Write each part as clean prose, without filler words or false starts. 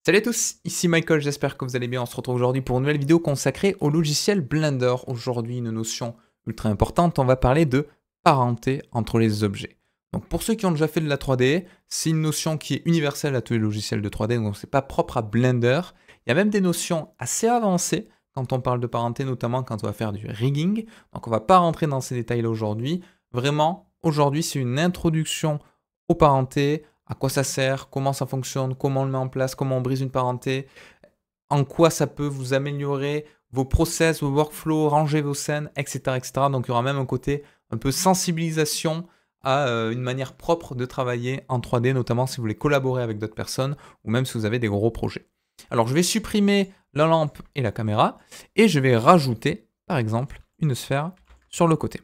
Salut à tous, ici Michael, j'espère que vous allez bien. On se retrouve aujourd'hui pour une nouvelle vidéo consacrée au logiciel Blender. Aujourd'hui, une notion ultra importante, on va parler de parenté entre les objets. Donc pour ceux qui ont déjà fait de la 3D, c'est une notion qui est universelle à tous les logiciels de 3D, donc c'est pas propre à Blender. Il y a même des notions assez avancées quand on parle de parenté, notamment quand on va faire du rigging. Donc on va pas rentrer dans ces détails-là aujourd'hui. Vraiment, aujourd'hui, c'est une introduction aux parentés, à quoi ça sert, comment ça fonctionne, comment on le met en place, comment on brise une parenté, en quoi ça peut vous améliorer vos process, vos workflows, ranger vos scènes, etc., etc. Donc il y aura même un côté un peu sensibilisation à une manière propre de travailler en 3D, notamment si vous voulez collaborer avec d'autres personnes ou même si vous avez des gros projets. Alors je vais supprimer la lampe et la caméra et je vais rajouter, par exemple, une sphère sur le côté.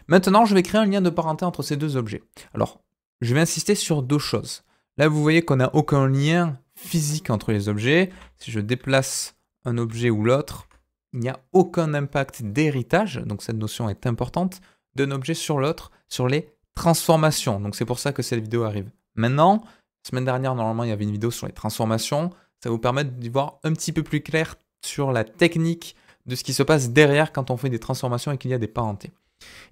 Maintenant, je vais créer un lien de parenté entre ces deux objets. Alors, je vais insister sur deux choses. Là, vous voyez qu'on n'a aucun lien physique entre les objets. Si je déplace un objet ou l'autre, il n'y a aucun impact d'héritage, donc cette notion est importante, d'un objet sur l'autre, sur les transformations. Donc c'est pour ça que cette vidéo arrive maintenant. La semaine dernière, normalement, il y avait une vidéo sur les transformations. Ça va vous permettre d'y voir un petit peu plus clair sur la technique de ce qui se passe derrière quand on fait des transformations et qu'il y a des parentés.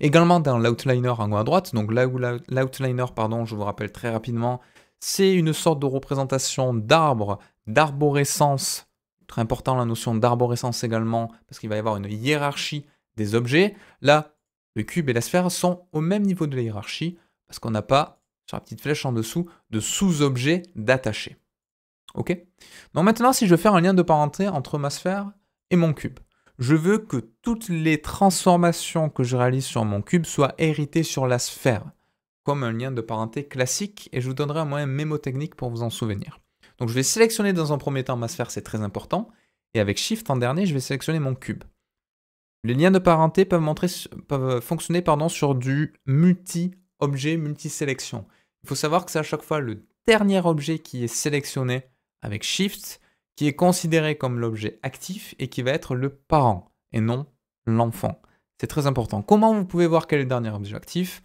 Également dans l'outliner en haut à droite, donc là où l'outliner, pardon, je vous rappelle très rapidement, c'est une sorte de représentation d'arbre, d'arborescence. Très important la notion d'arborescence également, parce qu'il va y avoir une hiérarchie des objets. Là, le cube et la sphère sont au même niveau de la hiérarchie, parce qu'on n'a pas, sur la petite flèche en dessous, de sous-objets d'attacher. Ok? Donc maintenant, si je veux faire un lien de parenté entre ma sphère et mon cube, je veux que toutes les transformations que je réalise sur mon cube soient héritées sur la sphère, comme un lien de parenté classique, et je vous donnerai un moyen mémotechnique pour vous en souvenir. Donc je vais sélectionner dans un premier temps ma sphère, c'est très important, et avec Shift en dernier, je vais sélectionner mon cube. Les liens de parenté peuvent fonctionner sur du multi-objet, multi-sélection. Il faut savoir que c'est à chaque fois le dernier objet qui est sélectionné avec Shift, qui est considéré comme l'objet actif et qui va être le parent et non l'enfant. C'est très important. Comment vous pouvez voir quel est le dernier objet actif?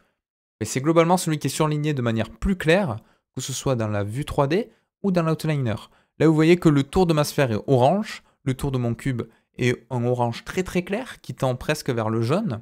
C'est globalement celui qui est surligné de manière plus claire, que ce soit dans la vue 3D ou dans l'outliner. Là, vous voyez que le tour de ma sphère est orange, le tour de mon cube est un orange très très clair qui tend presque vers le jaune.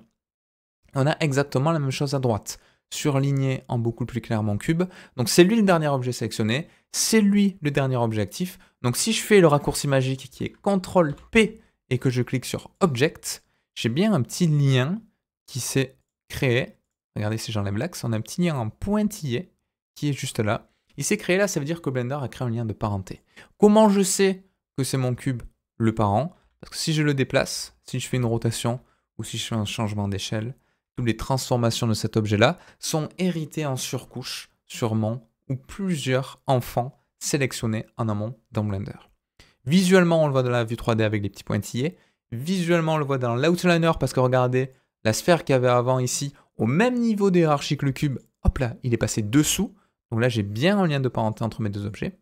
On a exactement la même chose à droite, surligné en beaucoup plus clair mon cube. Donc c'est lui le dernier objet sélectionné, c'est lui le dernier objet actif. Donc si je fais le raccourci magique qui est CTRL-P et que je clique sur Object, j'ai bien un petit lien qui s'est créé. Regardez si j'enlève l'axe, on a un petit lien en pointillé qui est juste là. Il s'est créé là, ça veut dire que Blender a créé un lien de parenté. Comment je sais que c'est mon cube le parent? Parce que si je le déplace, si je fais une rotation ou si je fais un changement d'échelle, toutes les transformations de cet objet-là sont héritées en surcouche sur mon ou plusieurs enfants sélectionnés en amont dans Blender. Visuellement, on le voit dans la vue 3D avec les petits pointillés. Visuellement, on le voit dans l'outliner parce que regardez, la sphère qu'il y avait avant ici, au même niveau de hiérarchie que le cube, hop là, il est passé dessous. Donc là, j'ai bien un lien de parenté entre mes deux objets.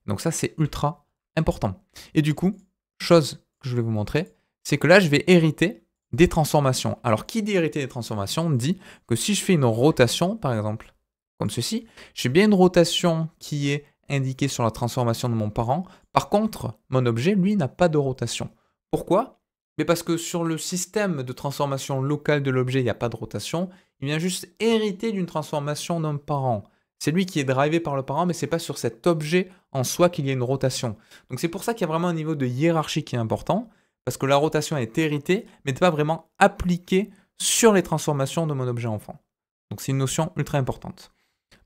Donc ça, c'est ultra important. Et du coup, chose que je vais vous montrer, c'est que là, je vais hériter des transformations. Alors, qui dit hériter des transformations dit que si je fais une rotation, par exemple, comme ceci, j'ai bien une rotation qui est indiquée sur la transformation de mon parent. Par contre, mon objet, lui, n'a pas de rotation. Pourquoi? Mais parce que sur le système de transformation locale de l'objet, il n'y a pas de rotation. Il vient juste hériter d'une transformation d'un parent. C'est lui qui est drivé par le parent, mais ce n'est pas sur cet objet en soi qu'il y a une rotation. Donc c'est pour ça qu'il y a vraiment un niveau de hiérarchie qui est important, parce que la rotation est héritée, mais n'est pas vraiment appliquée sur les transformations de mon objet enfant. Donc c'est une notion ultra importante.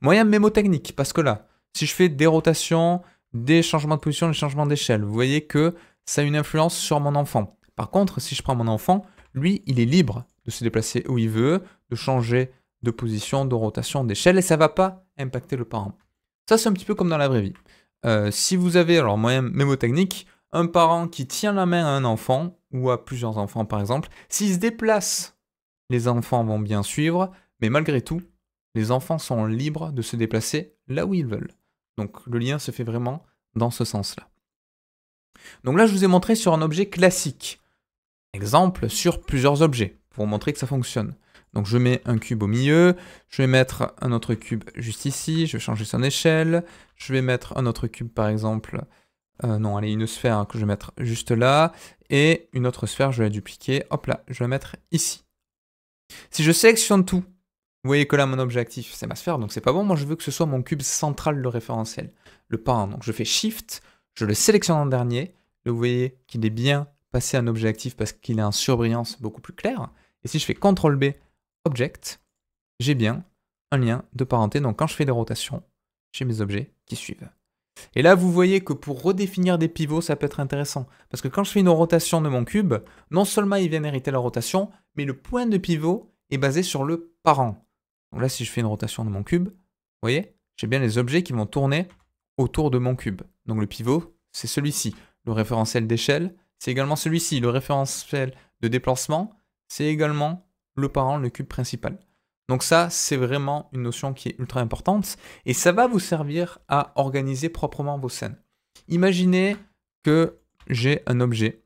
Moyen mémotechnique, parce que là, si je fais des rotations, des changements de position, des changements d'échelle, vous voyez que ça a une influence sur mon enfant. Par contre, si je prends mon enfant, lui, il est libre de se déplacer où il veut, de changer de position, de rotation, d'échelle, et ça ne va pas impacter le parent. Ça, c'est un petit peu comme dans la vraie vie. Si vous avez, alors moyen mémotechnique, un parent qui tient la main à un enfant, ou à plusieurs enfants par exemple, s'il se déplace, les enfants vont bien suivre, mais malgré tout, les enfants sont libres de se déplacer là où ils veulent. Donc le lien se fait vraiment dans ce sens-là. Donc là, je vous ai montré sur un objet classique. Exemple sur plusieurs objets, pour vous montrer que ça fonctionne. Donc je mets un cube au milieu, je vais mettre un autre cube juste ici, je vais changer son échelle, je vais mettre un autre cube par exemple, non allez une sphère hein, que je vais mettre juste là, et une autre sphère je vais la dupliquer, hop là, je vais la mettre ici. Si je sélectionne tout, vous voyez que là mon objet actif c'est ma sphère, donc c'est pas bon, moi je veux que ce soit mon cube central le référentiel, le parent. Donc je fais Shift, je le sélectionne en dernier, là vous voyez qu'il est bien passé un objet actif parce qu'il est en surbrillance beaucoup plus clair, et si je fais CTRL B, Object, j'ai bien un lien de parenté. Donc quand je fais des rotations, j'ai mes objets qui suivent. Et là, vous voyez que pour redéfinir des pivots, ça peut être intéressant. Parce que quand je fais une rotation de mon cube, non seulement il vient hériter la rotation, mais le point de pivot est basé sur le parent. Donc là, si je fais une rotation de mon cube, vous voyez, j'ai bien les objets qui vont tourner autour de mon cube. Donc le pivot, c'est celui-ci. Le référentiel d'échelle, c'est également celui-ci. Le référentiel de déplacement, c'est également le parent, le cube principal. Donc ça, c'est vraiment une notion qui est ultra importante et ça va vous servir à organiser proprement vos scènes. Imaginez que j'ai un objet,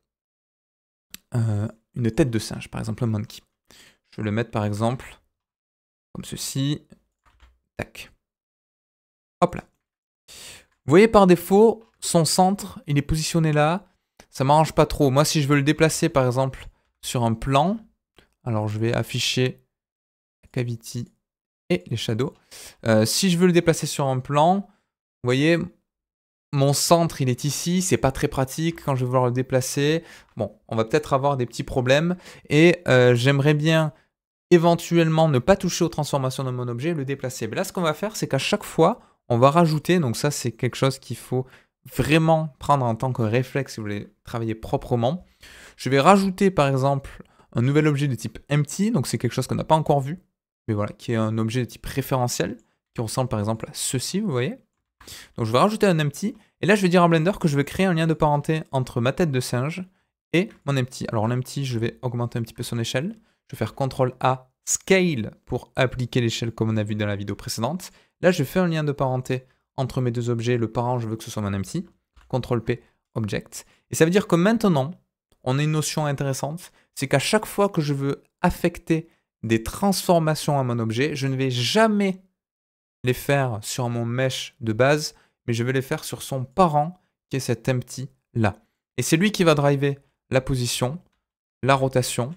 une tête de singe, par exemple un monkey. Je vais le mettre par exemple comme ceci. Tac. Hop là. Vous voyez par défaut, son centre, il est positionné là. Ça m'arrange pas trop. Moi, si je veux le déplacer par exemple sur un plan, alors je vais afficher Cavity et les shadows. Si je veux le déplacer sur un plan, vous voyez, mon centre il est ici, c'est pas très pratique quand je vais vouloir le déplacer. Bon, on va peut-être avoir des petits problèmes et j'aimerais bien éventuellement ne pas toucher aux transformations de mon objet et le déplacer. Mais là, ce qu'on va faire, c'est qu'à chaque fois, on va rajouter, donc ça c'est quelque chose qu'il faut vraiment prendre en tant que réflexe si vous voulez travailler proprement. Je vais rajouter par exemple un nouvel objet de type empty, donc c'est quelque chose qu'on n'a pas encore vu, mais voilà, qui est un objet de type référentiel, qui ressemble par exemple à ceci, vous voyez. Donc je vais rajouter un empty, et là je vais dire à Blender que je vais créer un lien de parenté entre ma tête de singe et mon empty. Alors l'empty, je vais augmenter un petit peu son échelle, je vais faire CTRL A, Scale, pour appliquer l'échelle comme on a vu dans la vidéo précédente. Là je fais un lien de parenté entre mes deux objets, le parent je veux que ce soit mon empty, CTRL P, Object, et ça veut dire que maintenant, on a une notion intéressante, c'est qu'à chaque fois que je veux affecter des transformations à mon objet, je ne vais jamais les faire sur mon mesh de base, mais je vais les faire sur son parent, qui est cet empty là. Et c'est lui qui va driver la position, la rotation,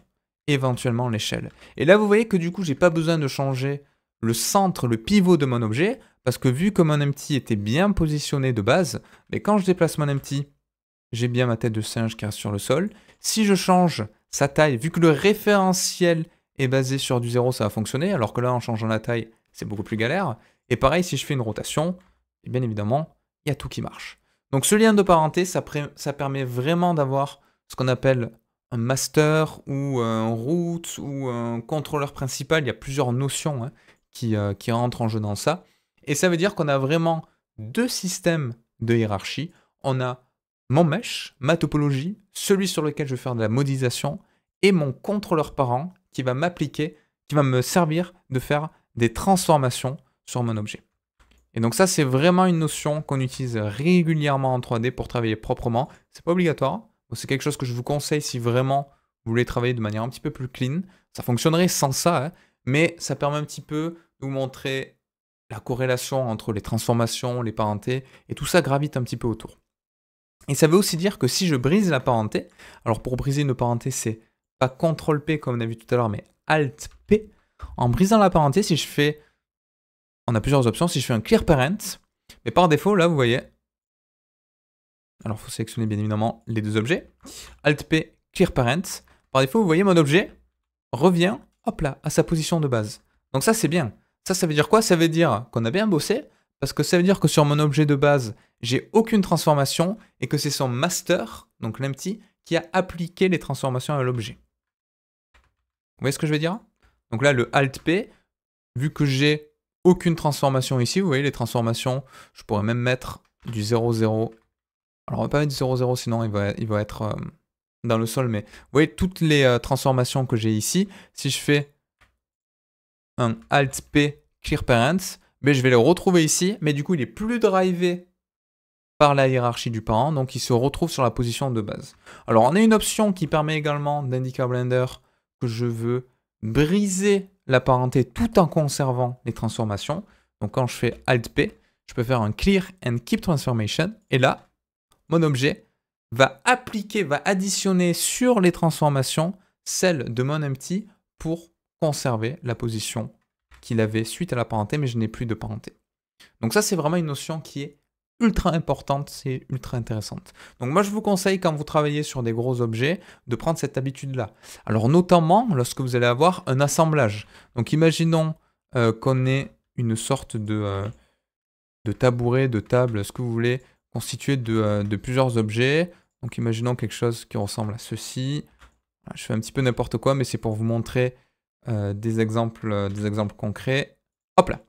et éventuellement l'échelle. Et là, vous voyez que du coup, j'ai pas besoin de changer le centre, le pivot de mon objet, parce que vu que mon empty était bien positionné de base, mais quand je déplace mon empty, j'ai bien ma tête de singe qui reste sur le sol. Si je change sa taille, vu que le référentiel est basé sur du 0, ça va fonctionner, alors que là, en changeant la taille, c'est beaucoup plus galère. Et pareil, si je fais une rotation, et bien évidemment, il y a tout qui marche. Donc ce lien de parenté, ça permet vraiment d'avoir ce qu'on appelle un master ou un root ou un contrôleur principal. Il y a plusieurs notions hein, qui rentrent en jeu dans ça. Et ça veut dire qu'on a vraiment deux systèmes de hiérarchie. On a mon mesh, ma topologie, celui sur lequel je vais faire de la modélisation, et mon contrôleur parent qui va m'appliquer, qui va me servir de faire des transformations sur mon objet. Et donc ça, c'est vraiment une notion qu'on utilise régulièrement en 3D pour travailler proprement. C'est pas obligatoire, c'est quelque chose que je vous conseille si vraiment vous voulez travailler de manière un petit peu plus clean. Ça fonctionnerait sans ça, hein, mais ça permet un petit peu de vous montrer la corrélation entre les transformations, les parentés, et tout ça gravite un petit peu autour. Et ça veut aussi dire que si je brise la parenté, alors pour briser une parenté, c'est pas CTRL P comme on a vu tout à l'heure, mais ALT P. En brisant la parenté, si je fais, on a plusieurs options, si je fais un clear parent, mais par défaut, là, vous voyez, alors il faut sélectionner bien évidemment les deux objets, ALT P, clear parent, par défaut, vous voyez, mon objet revient, hop là, à sa position de base. Donc ça, c'est bien. Ça veut dire quoi? Ça veut dire qu'on a bien bossé, parce que ça veut dire que sur mon objet de base, j'ai aucune transformation et que c'est son master, donc l'empty, qui a appliqué les transformations à l'objet. Vous voyez ce que je veux dire? Donc là, le Alt-P, vu que j'ai aucune transformation ici, vous voyez les transformations, je pourrais même mettre du 0,0. Alors on va pas mettre du 0,0 sinon il va être dans le sol, mais vous voyez toutes les transformations que j'ai ici, si je fais un Alt-P Clear Parents, mais je vais le retrouver ici, mais du coup il est plus drivé par la hiérarchie du parent, donc il se retrouve sur la position de base. Alors on a une option qui permet également d'indiquer à Blender que je veux briser la parenté tout en conservant les transformations. Donc quand je fais Alt-P, je peux faire un Clear and Keep Transformation. Et là, mon objet va additionner sur les transformations celles de mon empty pour conserver la position qu'il avait suite à la parenté, mais je n'ai plus de parenté. Donc ça, c'est vraiment une notion qui est ultra importante, c'est ultra intéressante. Donc moi, je vous conseille, quand vous travaillez sur des gros objets, de prendre cette habitude-là. Alors notamment, lorsque vous allez avoir un assemblage. Donc imaginons qu'on ait une sorte de tabouret, de table, ce que vous voulez, constitué de plusieurs objets. Donc imaginons quelque chose qui ressemble à ceci. Je fais un petit peu n'importe quoi, mais c'est pour vous montrer des exemples concrets. Hop là.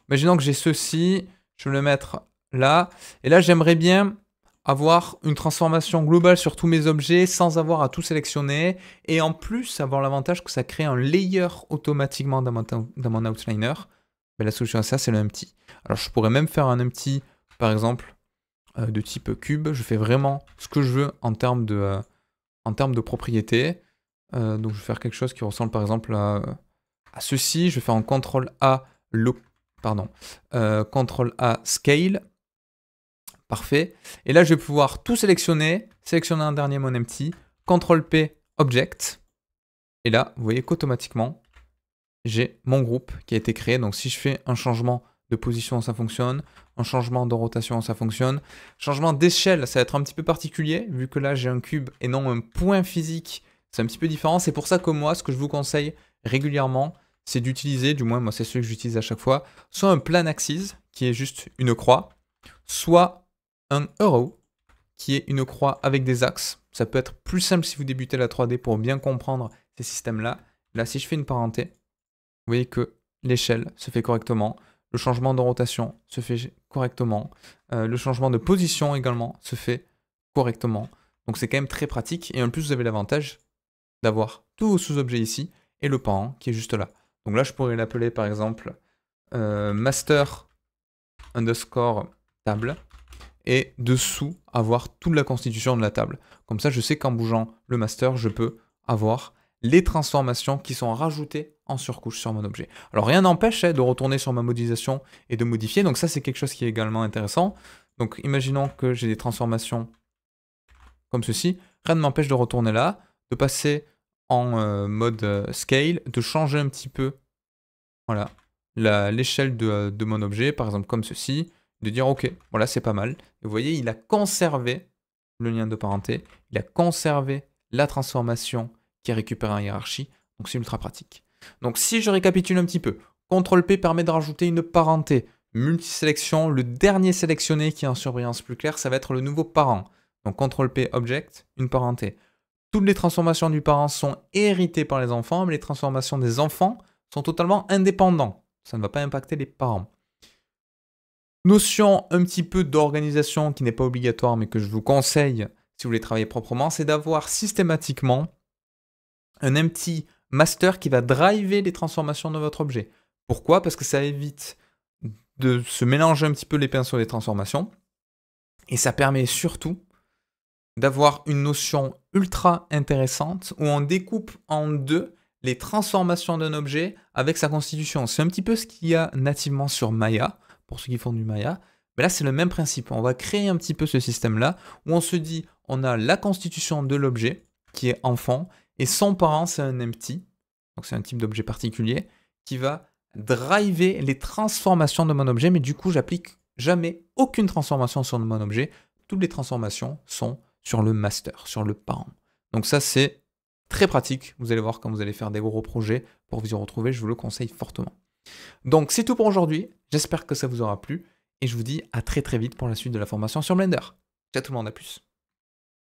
Imaginons que j'ai ceci, je vais le mettre là. Et là, j'aimerais bien avoir une transformation globale sur tous mes objets sans avoir à tout sélectionner. Et en plus, avoir l'avantage que ça crée un layer automatiquement dans mon outliner. Mais la solution à ça, c'est le empty. Alors, je pourrais même faire un empty, par exemple, de type cube. Je fais vraiment ce que je veux en termes de propriété. Donc, je vais faire quelque chose qui ressemble, par exemple, à ceci. Je vais faire un CTRL-A CTRL-A Scale. Parfait. Et là, je vais pouvoir tout sélectionner en dernier mon empty, CTRL-P Object. Et là, vous voyez qu'automatiquement, j'ai mon groupe qui a été créé. Donc, si je fais un changement de position, ça fonctionne. Un changement de rotation, ça fonctionne. Changement d'échelle, ça va être un petit peu particulier, vu que là, j'ai un cube et non un point physique. C'est un petit peu différent. C'est pour ça que moi, ce que je vous conseille régulièrement, c'est d'utiliser, du moins moi c'est celui que j'utilise à chaque fois, soit un plan axis, qui est juste une croix, soit un arrow, qui est une croix avec des axes. Ça peut être plus simple si vous débutez la 3D pour bien comprendre ces systèmes-là. Là, si je fais une parenté, vous voyez que l'échelle se fait correctement, le changement de rotation se fait correctement, le changement de position également se fait correctement. Donc c'est quand même très pratique, et en plus vous avez l'avantage d'avoir tous vos sous-objets ici, et le parent qui est juste là. Donc là, je pourrais l'appeler par exemple master underscore table et dessous avoir toute la constitution de la table. Comme ça, je sais qu'en bougeant le master, je peux avoir les transformations qui sont rajoutées en surcouche sur mon objet. Alors rien n'empêche de retourner sur ma modélisation et de modifier. Donc ça, c'est quelque chose qui est également intéressant. Donc imaginons que j'ai des transformations comme ceci. Rien ne m'empêche de retourner là, de passer en mode scale, de changer un petit peu voilà, l'échelle de mon objet, par exemple comme ceci, de dire ok, voilà c'est pas mal. Et vous voyez, il a conservé le lien de parenté, il a conservé la transformation qui est récupérée en hiérarchie, donc c'est ultra pratique. Donc si je récapitule un petit peu, CTRL-P permet de rajouter une parenté, multisélection, le dernier sélectionné qui est en surbrillance plus claire, ça va être le nouveau parent. Donc CTRL-P Object, une parenté. Toutes les transformations du parent sont héritées par les enfants, mais les transformations des enfants sont totalement indépendants. Ça ne va pas impacter les parents. Notion un petit peu d'organisation qui n'est pas obligatoire, mais que je vous conseille si vous voulez travailler proprement, c'est d'avoir systématiquement un empty master qui va driver les transformations de votre objet. Pourquoi? Parce que ça évite de se mélanger un petit peu les pinceaux des transformations. Et ça permet surtout d'avoir une notion ultra intéressante où on découpe en deux les transformations d'un objet avec sa constitution. C'est un petit peu ce qu'il y a nativement sur Maya, pour ceux qui font du Maya. Mais là, c'est le même principe. On va créer un petit peu ce système-là où on se dit, on a la constitution de l'objet qui est enfant et son parent, c'est un empty. Donc, c'est un type d'objet particulier qui va driver les transformations de mon objet. Mais du coup, j'applique jamais aucune transformation sur mon objet. Toutes les transformations sont sur le master, sur le parent. Donc ça, c'est très pratique. Vous allez voir quand vous allez faire des gros projets pour vous y retrouver, je vous le conseille fortement. Donc c'est tout pour aujourd'hui. J'espère que ça vous aura plu et je vous dis à très très vite pour la suite de la formation sur Blender. Ciao tout le monde, à plus.